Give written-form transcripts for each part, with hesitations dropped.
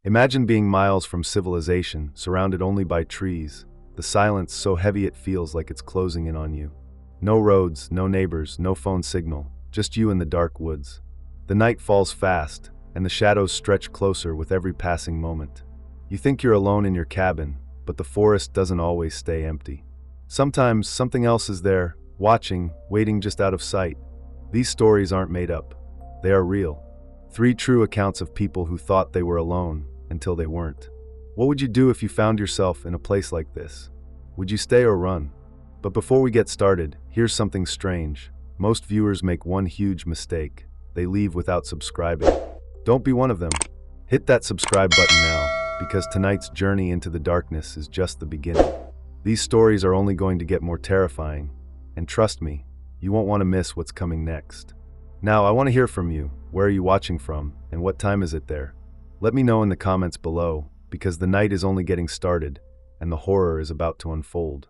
Imagine being miles from civilization, surrounded only by trees, the silence so heavy it feels like it's closing in on you. No roads, no neighbors, no phone signal, just you in the dark woods. The night falls fast, and the shadows stretch closer with every passing moment. You think you're alone in your cabin, but the forest doesn't always stay empty. Sometimes something else is there, watching, waiting just out of sight. These stories aren't made up. They are real. 3 true accounts of people who thought they were alone until they weren't. What would you do if you found yourself in a place like this? Would you stay or run? But before we get started, here's something strange. Most viewers make one huge mistake. They leave without subscribing. Don't be one of them. Hit that subscribe button now, because tonight's journey into the darkness is just the beginning. These stories are only going to get more terrifying, and trust me, you won't want to miss what's coming next. Now, I want to hear from you. Where are you watching from, and what time is it there? Let me know in the comments below, because the night is only getting started, and the horror is about to unfold.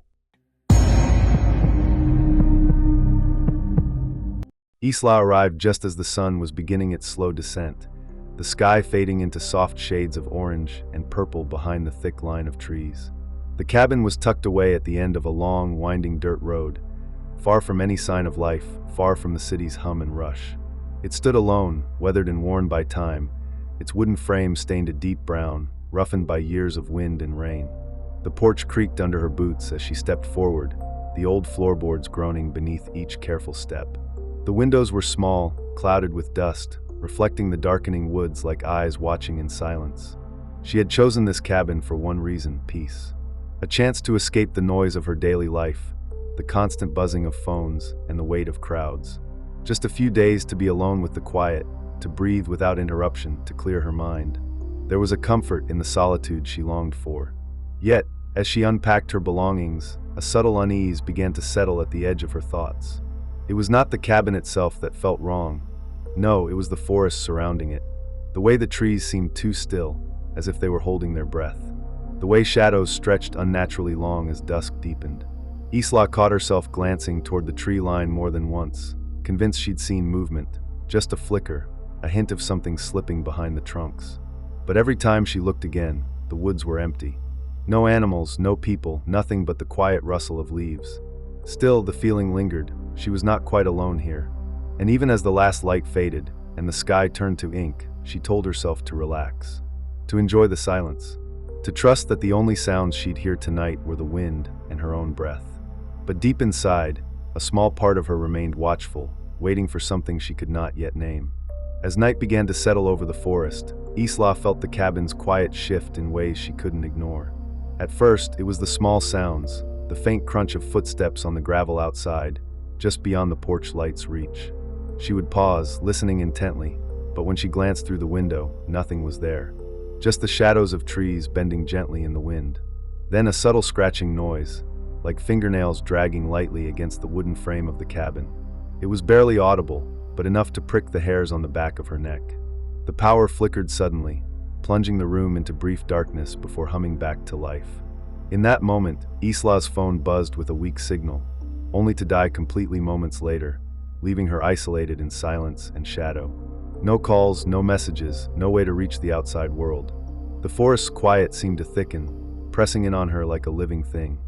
Isla arrived just as the sun was beginning its slow descent, the sky fading into soft shades of orange and purple behind the thick line of trees. The cabin was tucked away at the end of a long, winding dirt road, far from any sign of life, far from the city's hum and rush. It stood alone, weathered and worn by time, its wooden frame stained a deep brown, roughened by years of wind and rain. The porch creaked under her boots as she stepped forward, the old floorboards groaning beneath each careful step. The windows were small, clouded with dust, reflecting the darkening woods like eyes watching in silence. She had chosen this cabin for one reason: peace. A chance to escape the noise of her daily life, the constant buzzing of phones and the weight of crowds. Just a few days to be alone with the quiet, to breathe without interruption, to clear her mind. There was a comfort in the solitude she longed for. Yet, as she unpacked her belongings, a subtle unease began to settle at the edge of her thoughts. It was not the cabin itself that felt wrong. No, it was the forest surrounding it. The way the trees seemed too still, as if they were holding their breath. The way shadows stretched unnaturally long as dusk deepened. Isla caught herself glancing toward the tree line more than once, convinced she'd seen movement, just a flicker, a hint of something slipping behind the trunks. But every time she looked again, the woods were empty. No animals, no people, nothing but the quiet rustle of leaves. Still, the feeling lingered. She was not quite alone here. And even as the last light faded and the sky turned to ink, she told herself to relax, to enjoy the silence, to trust that the only sounds she'd hear tonight were the wind and her own breath. But deep inside, a small part of her remained watchful, waiting for something she could not yet name. As night began to settle over the forest, Isla felt the cabin's quiet shift in ways she couldn't ignore. At first, it was the small sounds, the faint crunch of footsteps on the gravel outside, just beyond the porch light's reach. She would pause, listening intently, but when she glanced through the window, nothing was there. Just the shadows of trees bending gently in the wind. Then a subtle scratching noise, like fingernails dragging lightly against the wooden frame of the cabin. It was barely audible, but enough to prick the hairs on the back of her neck. The power flickered suddenly, plunging the room into brief darkness before humming back to life. In that moment, Isla's phone buzzed with a weak signal, only to die completely moments later, leaving her isolated in silence and shadow. No calls, no messages, no way to reach the outside world. The forest's quiet seemed to thicken, pressing in on her like a living thing.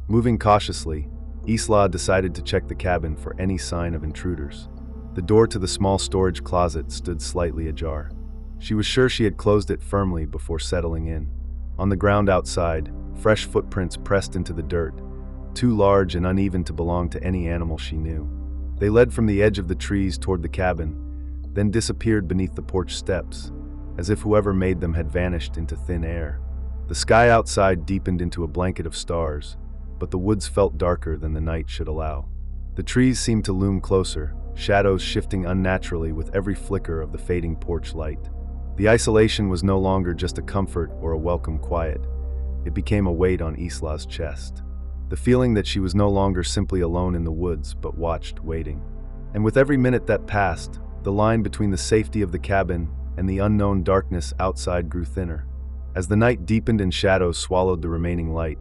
Moving cautiously, Isla decided to check the cabin for any sign of intruders. The door to the small storage closet stood slightly ajar. She was sure she had closed it firmly before settling in. On the ground outside, fresh footprints pressed into the dirt, too large and uneven to belong to any animal she knew. They led from the edge of the trees toward the cabin, then disappeared beneath the porch steps, as if whoever made them had vanished into thin air. The sky outside deepened into a blanket of stars, but the woods felt darker than the night should allow. The trees seemed to loom closer, shadows shifting unnaturally with every flicker of the fading porch light. The isolation was no longer just a comfort or a welcome quiet. It became a weight on Isla's chest. The feeling that she was no longer simply alone in the woods, but watched, waiting. And with every minute that passed, the line between the safety of the cabin and the unknown darkness outside grew thinner. As the night deepened and shadows swallowed the remaining light,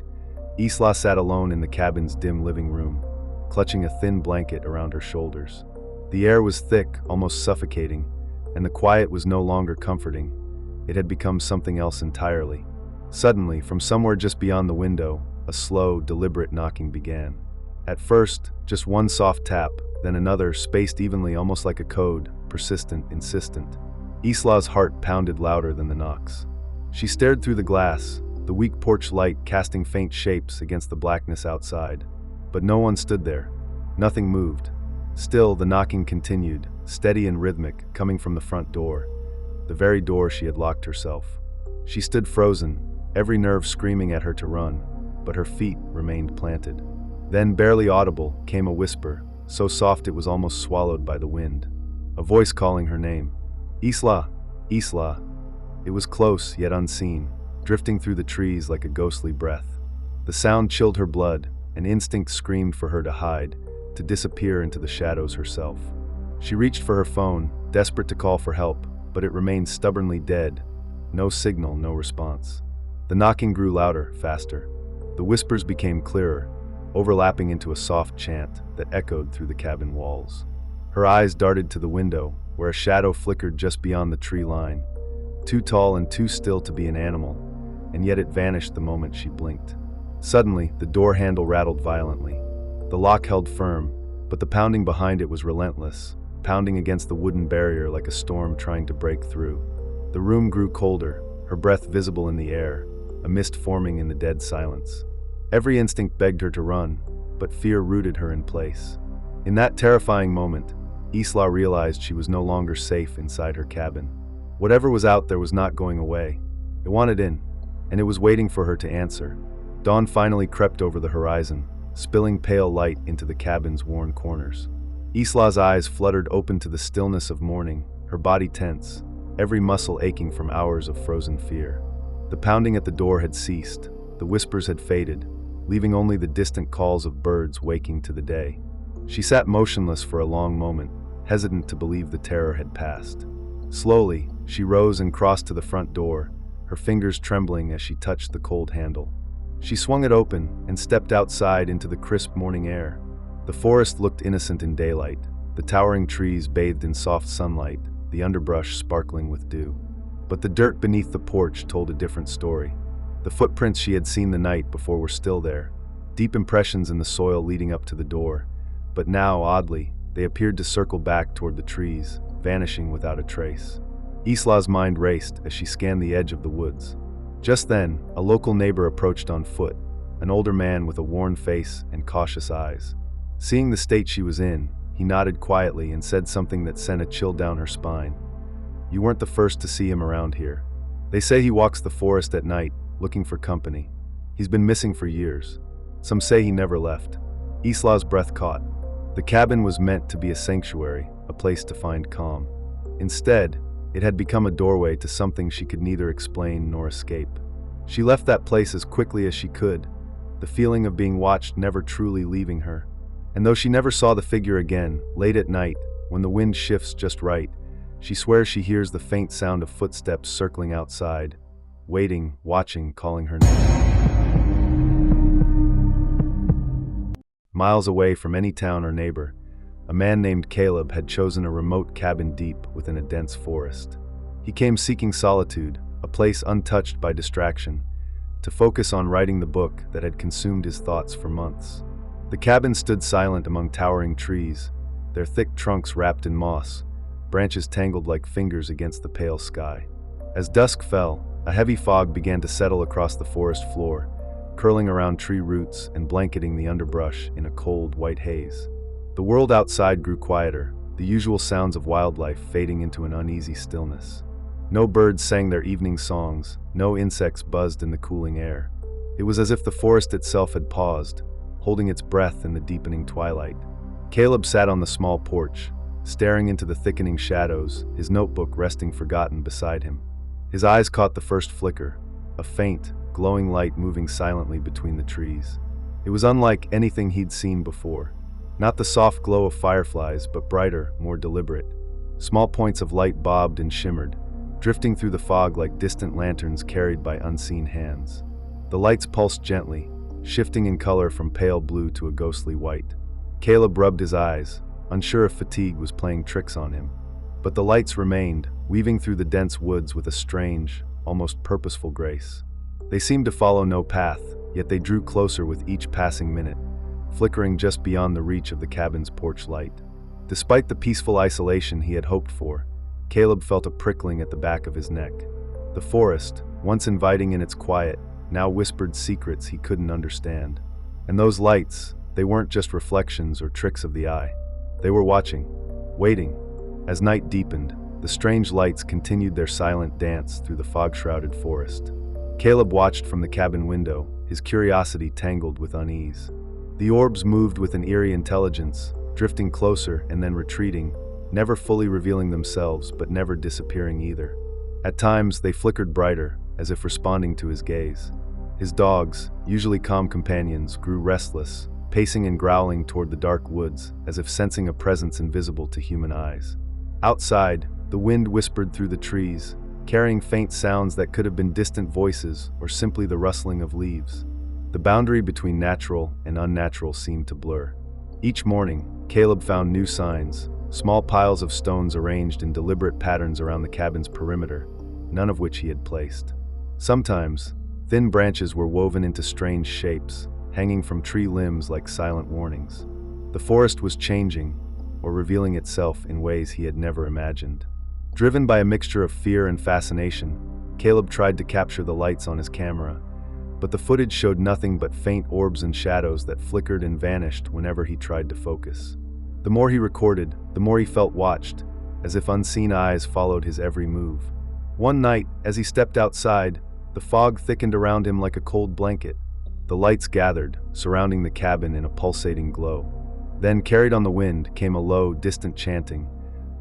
Isla sat alone in the cabin's dim living room, clutching a thin blanket around her shoulders. The air was thick, almost suffocating, and the quiet was no longer comforting. it had become something else entirely. Suddenly, from somewhere just beyond the window, a slow, deliberate knocking began. At first, just one soft tap, then another, spaced evenly, almost like a code, persistent, insistent. Isla's heart pounded louder than the knocks. She stared through the glass, the weak porch light casting faint shapes against the blackness outside. But no one stood there. Nothing moved. Still, the knocking continued, steady and rhythmic, coming from the front door, the very door she had locked herself. She stood frozen, every nerve screaming at her to run, but her feet remained planted. Then, barely audible, came a whisper, so soft it was almost swallowed by the wind. A voice calling her name. Isla! Isla! It was close, yet unseen, drifting through the trees like a ghostly breath. The sound chilled her blood, an instinct screamed for her to hide, to disappear into the shadows herself. She reached for her phone, desperate to call for help, but it remained stubbornly dead. No signal, no response. The knocking grew louder, faster. The whispers became clearer, overlapping into a soft chant that echoed through the cabin walls. Her eyes darted to the window, where a shadow flickered just beyond the tree line, too tall and too still to be an animal, and yet it vanished the moment she blinked. Suddenly, the door handle rattled violently. The lock held firm, but the pounding behind it was relentless, pounding against the wooden barrier like a storm trying to break through. The room grew colder, her breath visible in the air, a mist forming in the dead silence. Every instinct begged her to run, but fear rooted her in place. In that terrifying moment, Isla realized she was no longer safe inside her cabin. Whatever was out there was not going away. It wanted in, and it was waiting for her to answer. Dawn finally crept over the horizon, spilling pale light into the cabin's worn corners. Isla's eyes fluttered open to the stillness of morning, her body tense, every muscle aching from hours of frozen fear. The pounding at the door had ceased, the whispers had faded, leaving only the distant calls of birds waking to the day. She sat motionless for a long moment, hesitant to believe the terror had passed. Slowly, she rose and crossed to the front door, her fingers trembling as she touched the cold handle. She swung it open and stepped outside into the crisp morning air. The forest looked innocent in daylight, the towering trees bathed in soft sunlight, the underbrush sparkling with dew. But the dirt beneath the porch told a different story. The footprints she had seen the night before were still there, deep impressions in the soil leading up to the door. But now, oddly, they appeared to circle back toward the trees, vanishing without a trace. Isla's mind raced as she scanned the edge of the woods. Just then, a local neighbor approached on foot, an older man with a worn face and cautious eyes. Seeing the state she was in, he nodded quietly and said something that sent a chill down her spine. "You weren't the first to see him around here. They say he walks the forest at night, looking for company. He's been missing for years. Some say he never left." Isla's breath caught. The cabin was meant to be a sanctuary, a place to find calm. Instead, it had become a doorway to something she could neither explain nor escape. She left that place as quickly as she could, the feeling of being watched never truly leaving her. And though she never saw the figure again, late at night, when the wind shifts just right, she swears she hears the faint sound of footsteps circling outside, waiting, watching, calling her name. Miles away from any town or neighbor, a man named Caleb had chosen a remote cabin deep within a dense forest. He came seeking solitude, a place untouched by distraction, to focus on writing the book that had consumed his thoughts for months. The cabin stood silent among towering trees, their thick trunks wrapped in moss, branches tangled like fingers against the pale sky. As dusk fell, a heavy fog began to settle across the forest floor, curling around tree roots and blanketing the underbrush in a cold, white haze. The world outside grew quieter, the usual sounds of wildlife fading into an uneasy stillness. No birds sang their evening songs, no insects buzzed in the cooling air. It was as if the forest itself had paused, holding its breath in the deepening twilight. Caleb sat on the small porch, staring into the thickening shadows, his notebook resting forgotten beside him. His eyes caught the first flicker, a faint, glowing light moving silently between the trees. It was unlike anything he'd seen before. Not the soft glow of fireflies, but brighter, more deliberate. Small points of light bobbed and shimmered, drifting through the fog like distant lanterns carried by unseen hands. The lights pulsed gently, shifting in color from pale blue to a ghostly white. Caleb rubbed his eyes, unsure if fatigue was playing tricks on him. But the lights remained, weaving through the dense woods with a strange, almost purposeful grace. They seemed to follow no path, yet they drew closer with each passing minute, flickering just beyond the reach of the cabin's porch light. Despite the peaceful isolation he had hoped for, Caleb felt a prickling at the back of his neck. The forest, once inviting in its quiet, now whispered secrets he couldn't understand. And those lights, they weren't just reflections or tricks of the eye. They were watching, waiting. As night deepened, the strange lights continued their silent dance through the fog-shrouded forest. Caleb watched from the cabin window, his curiosity tangled with unease. The orbs moved with an eerie intelligence, drifting closer and then retreating, never fully revealing themselves but never disappearing either. At times, they flickered brighter, as if responding to his gaze. His dogs, usually calm companions, grew restless, pacing and growling toward the dark woods, as if sensing a presence invisible to human eyes. Outside, the wind whispered through the trees, carrying faint sounds that could have been distant voices or simply the rustling of leaves. The boundary between natural and unnatural seemed to blur. Each morning, Caleb found new signs, small piles of stones arranged in deliberate patterns around the cabin's perimeter, none of which he had placed. Sometimes, thin branches were woven into strange shapes, hanging from tree limbs like silent warnings. The forest was changing, or revealing itself in ways he had never imagined. Driven by a mixture of fear and fascination, Caleb tried to capture the lights on his camera, but the footage showed nothing but faint orbs and shadows that flickered and vanished whenever he tried to focus. The more he recorded, the more he felt watched, as if unseen eyes followed his every move. One night, as he stepped outside, the fog thickened around him like a cold blanket. The lights gathered, surrounding the cabin in a pulsating glow. Then, carried on the wind, came a low, distant chanting,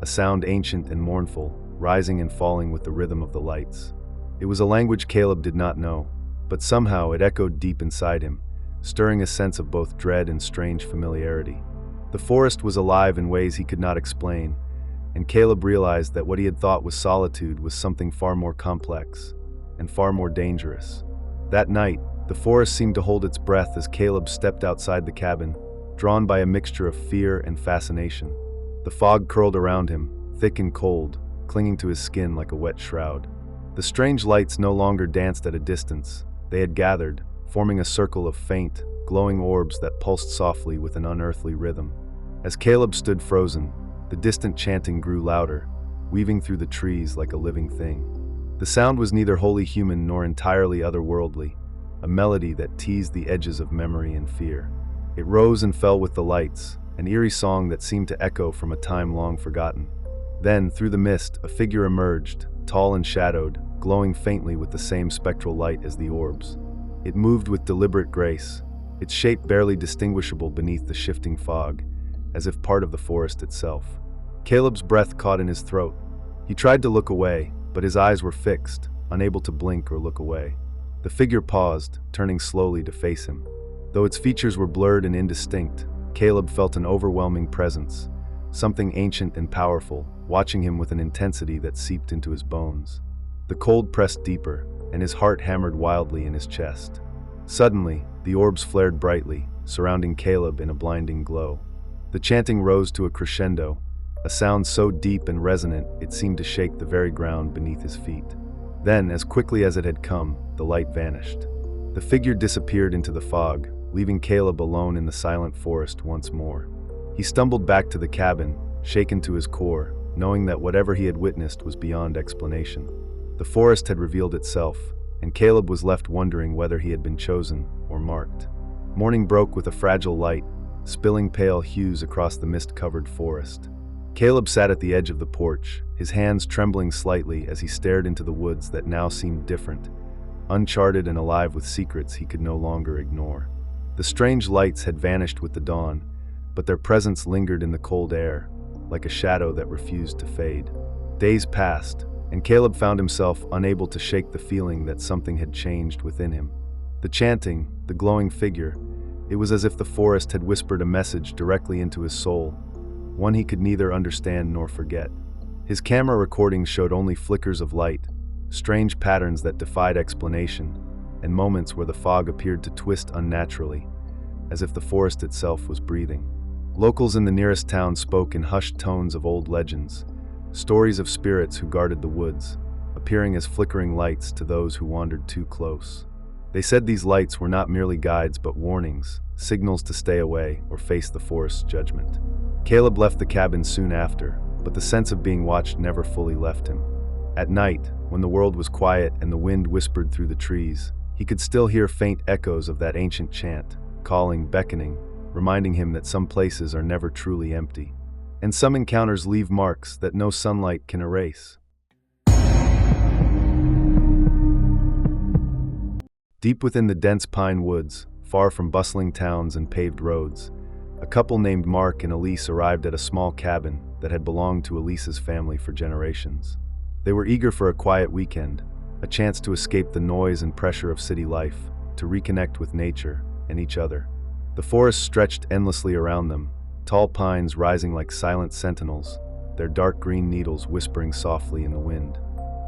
a sound ancient and mournful, rising and falling with the rhythm of the lights. It was a language Caleb did not know, but somehow it echoed deep inside him, stirring a sense of both dread and strange familiarity. The forest was alive in ways he could not explain, and Caleb realized that what he had thought was solitude was something far more complex and far more dangerous. That night, the forest seemed to hold its breath as Caleb stepped outside the cabin, drawn by a mixture of fear and fascination. The fog curled around him, thick and cold, clinging to his skin like a wet shroud. The strange lights no longer danced at a distance. They had gathered, forming a circle of faint, glowing orbs that pulsed softly with an unearthly rhythm. As Caleb stood frozen, the distant chanting grew louder, weaving through the trees like a living thing. The sound was neither wholly human nor entirely otherworldly, a melody that teased the edges of memory and fear. It rose and fell with the lights, an eerie song that seemed to echo from a time long forgotten. Then, through the mist, a figure emerged, tall and shadowed, glowing faintly with the same spectral light as the orbs. It moved with deliberate grace, its shape barely distinguishable beneath the shifting fog, as if part of the forest itself. Caleb's breath caught in his throat. He tried to look away, but his eyes were fixed, unable to blink or look away. The figure paused, turning slowly to face him. Though its features were blurred and indistinct, Caleb felt an overwhelming presence, something ancient and powerful, watching him with an intensity that seeped into his bones. The cold pressed deeper, and his heart hammered wildly in his chest. Suddenly, the orbs flared brightly, surrounding Caleb in a blinding glow. The chanting rose to a crescendo, a sound so deep and resonant it seemed to shake the very ground beneath his feet. Then, as quickly as it had come, the light vanished. The figure disappeared into the fog, leaving Caleb alone in the silent forest once more. He stumbled back to the cabin, shaken to his core, knowing that whatever he had witnessed was beyond explanation. The forest had revealed itself, and Caleb was left wondering whether he had been chosen or marked. Morning broke with a fragile light, spilling pale hues across the mist-covered forest. Caleb sat at the edge of the porch, his hands trembling slightly as he stared into the woods that now seemed different, uncharted and alive with secrets he could no longer ignore. The strange lights had vanished with the dawn, but their presence lingered in the cold air, like a shadow that refused to fade. Days passed, and Caleb found himself unable to shake the feeling that something had changed within him. The chanting, the glowing figure, it was as if the forest had whispered a message directly into his soul, one he could neither understand nor forget. His camera recordings showed only flickers of light, strange patterns that defied explanation, and moments where the fog appeared to twist unnaturally, as if the forest itself was breathing. Locals in the nearest town spoke in hushed tones of old legends, stories of spirits who guarded the woods, appearing as flickering lights to those who wandered too close. They said these lights were not merely guides but warnings, signals to stay away or face the forest's judgment. Caleb left the cabin soon after, but the sense of being watched never fully left him. At night, when the world was quiet and the wind whispered through the trees, he could still hear faint echoes of that ancient chant, calling, beckoning, reminding him that some places are never truly empty, and some encounters leave marks that no sunlight can erase. Deep within the dense pine woods, far from bustling towns and paved roads, a couple named Mark and Elise arrived at a small cabin that had belonged to Elise's family for generations. They were eager for a quiet weekend, a chance to escape the noise and pressure of city life, to reconnect with nature and each other. The forest stretched endlessly around them, tall pines rising like silent sentinels, their dark green needles whispering softly in the wind.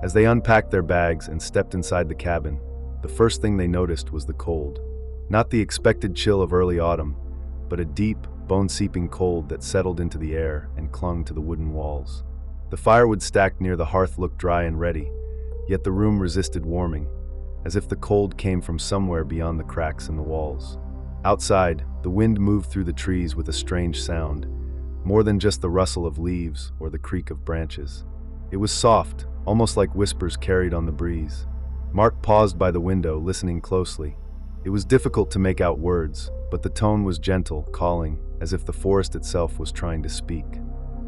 As they unpacked their bags and stepped inside the cabin, the first thing they noticed was the cold. Not the expected chill of early autumn, but a deep, bone-seeping cold that settled into the air and clung to the wooden walls. The firewood stacked near the hearth looked dry and ready, yet the room resisted warming, as if the cold came from somewhere beyond the cracks in the walls. Outside, the wind moved through the trees with a strange sound, more than just the rustle of leaves or the creak of branches. It was soft, almost like whispers carried on the breeze. Mark paused by the window, listening closely. It was difficult to make out words, but the tone was gentle, calling, as if the forest itself was trying to speak.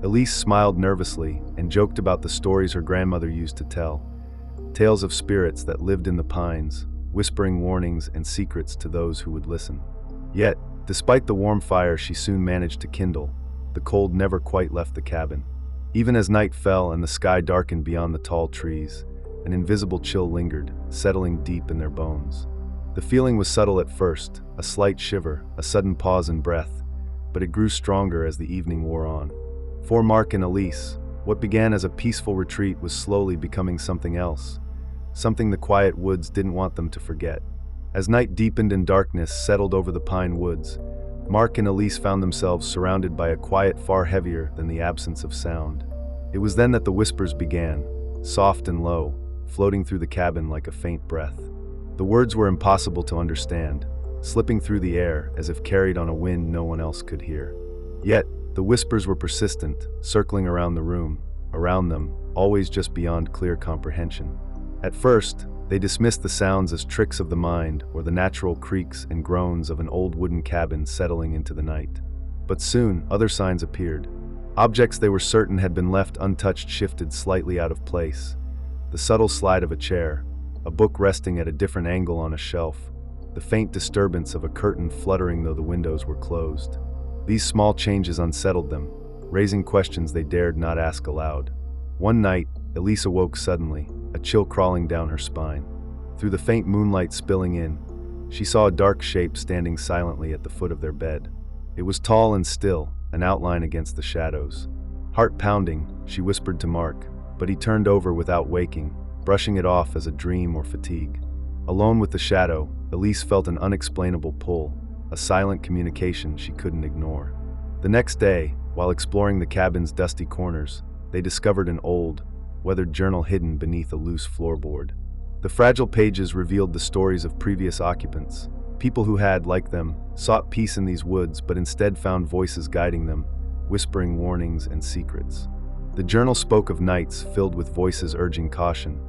Elise smiled nervously and joked about the stories her grandmother used to tell, tales of spirits that lived in the pines, whispering warnings and secrets to those who would listen. Yet, despite the warm fire she soon managed to kindle, the cold never quite left the cabin. Even as night fell and the sky darkened beyond the tall trees, an invisible chill lingered, settling deep in their bones. The feeling was subtle at first, a slight shiver, a sudden pause in breath, but it grew stronger as the evening wore on. For Mark and Elise, what began as a peaceful retreat was slowly becoming something else, something the quiet woods didn't want them to forget. As night deepened and darkness settled over the pine woods, Mark and Elise found themselves surrounded by a quiet far heavier than the absence of sound. It was then that the whispers began, soft and low, floating through the cabin like a faint breath. The words were impossible to understand, slipping through the air as if carried on a wind no one else could hear. Yet, the whispers were persistent, circling around the room, around them, always just beyond clear comprehension. At first, they dismissed the sounds as tricks of the mind or the natural creaks and groans of an old wooden cabin settling into the night. But soon, other signs appeared. Objects they were certain had been left untouched shifted slightly out of place. The subtle slide of a chair, a book resting at a different angle on a shelf, the faint disturbance of a curtain fluttering though the windows were closed. These small changes unsettled them, raising questions they dared not ask aloud. One night, Elise awoke suddenly, a chill crawling down her spine. Through the faint moonlight spilling in, she saw a dark shape standing silently at the foot of their bed. It was tall and still, an outline against the shadows. Heart pounding, she whispered to Mark, but he turned over without waking, brushing it off as a dream or fatigue. Alone with the shadow, Elise felt an unexplainable pull, a silent communication she couldn't ignore. The next day, while exploring the cabin's dusty corners, they discovered an old, weathered journal hidden beneath a loose floorboard. The fragile pages revealed the stories of previous occupants, people who had, like them, sought peace in these woods but instead found voices guiding them, whispering warnings and secrets. The journal spoke of nights filled with voices urging caution,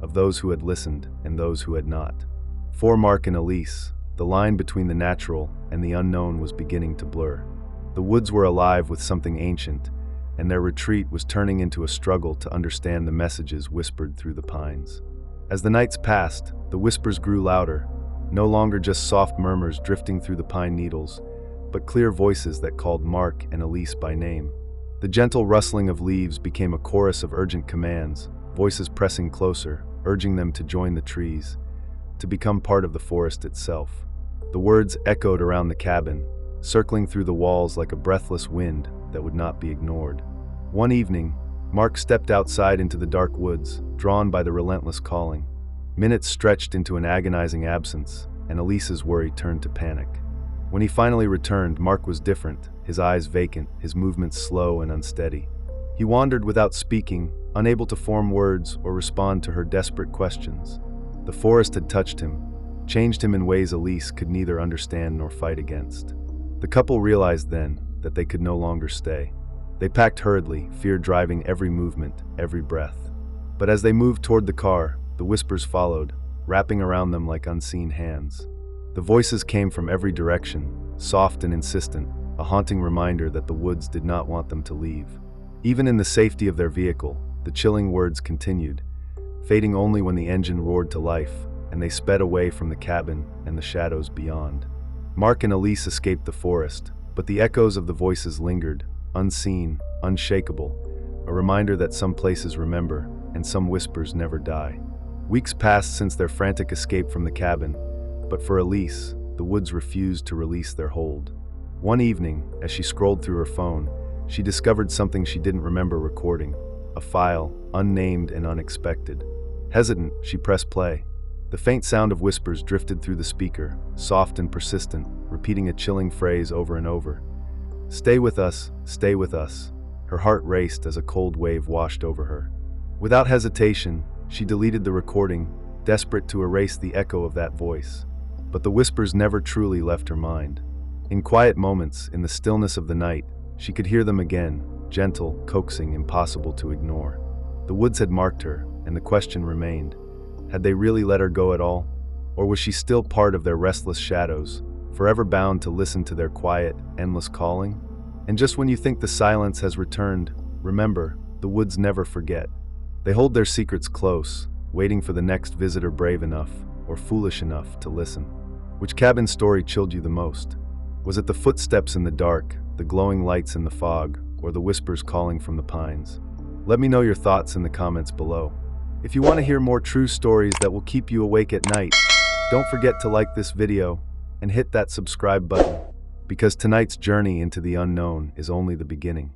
of those who had listened and those who had not. For Mark and Elise, the line between the natural and the unknown was beginning to blur. The woods were alive with something ancient, and their retreat was turning into a struggle to understand the messages whispered through the pines. As the nights passed, the whispers grew louder, no longer just soft murmurs drifting through the pine needles, but clear voices that called Mark and Elise by name. The gentle rustling of leaves became a chorus of urgent commands, voices pressing closer, urging them to join the trees, to become part of the forest itself. The words echoed around the cabin, circling through the walls like a breathless wind that would not be ignored. One evening, Mark stepped outside into the dark woods, drawn by the relentless calling. Minutes stretched into an agonizing absence, and Elise's worry turned to panic. When he finally returned, Mark was different, his eyes vacant, his movements slow and unsteady. He wandered without speaking, unable to form words or respond to her desperate questions. The forest had touched him, changed him in ways Elise could neither understand nor fight against. The couple realized then that they could no longer stay. They packed hurriedly, fear driving every movement, every breath. But as they moved toward the car, the whispers followed, wrapping around them like unseen hands. The voices came from every direction, soft and insistent, a haunting reminder that the woods did not want them to leave. Even in the safety of their vehicle, the chilling words continued, fading only when the engine roared to life and they sped away from the cabin and the shadows beyond. Mark and Elise escaped the forest, but the echoes of the voices lingered, unseen, unshakable, a reminder that some places remember and some whispers never die. Weeks passed since their frantic escape from the cabin, but for Elise, the woods refused to release their hold. One evening, as she scrolled through her phone, she discovered something she didn't remember recording, a file, unnamed and unexpected. Hesitant, she pressed play. The faint sound of whispers drifted through the speaker, soft and persistent, repeating a chilling phrase over and over. "Stay with us, stay with us." Her heart raced as a cold wave washed over her. Without hesitation, she deleted the recording, desperate to erase the echo of that voice. But the whispers never truly left her mind. In quiet moments, in the stillness of the night, she could hear them again, gentle, coaxing, impossible to ignore. The woods had marked her, and the question remained. Had they really let her go at all? Or was she still part of their restless shadows, forever bound to listen to their quiet, endless calling? And just when you think the silence has returned, remember, the woods never forget. They hold their secrets close, waiting for the next visitor brave enough, or foolish enough, to listen. Which cabin story chilled you the most? Was it the footsteps in the dark, the glowing lights in the fog, or the whispers calling from the pines? Let me know your thoughts in the comments below. If you want to hear more true stories that will keep you awake at night, don't forget to like this video and hit that subscribe button, because tonight's journey into the unknown is only the beginning.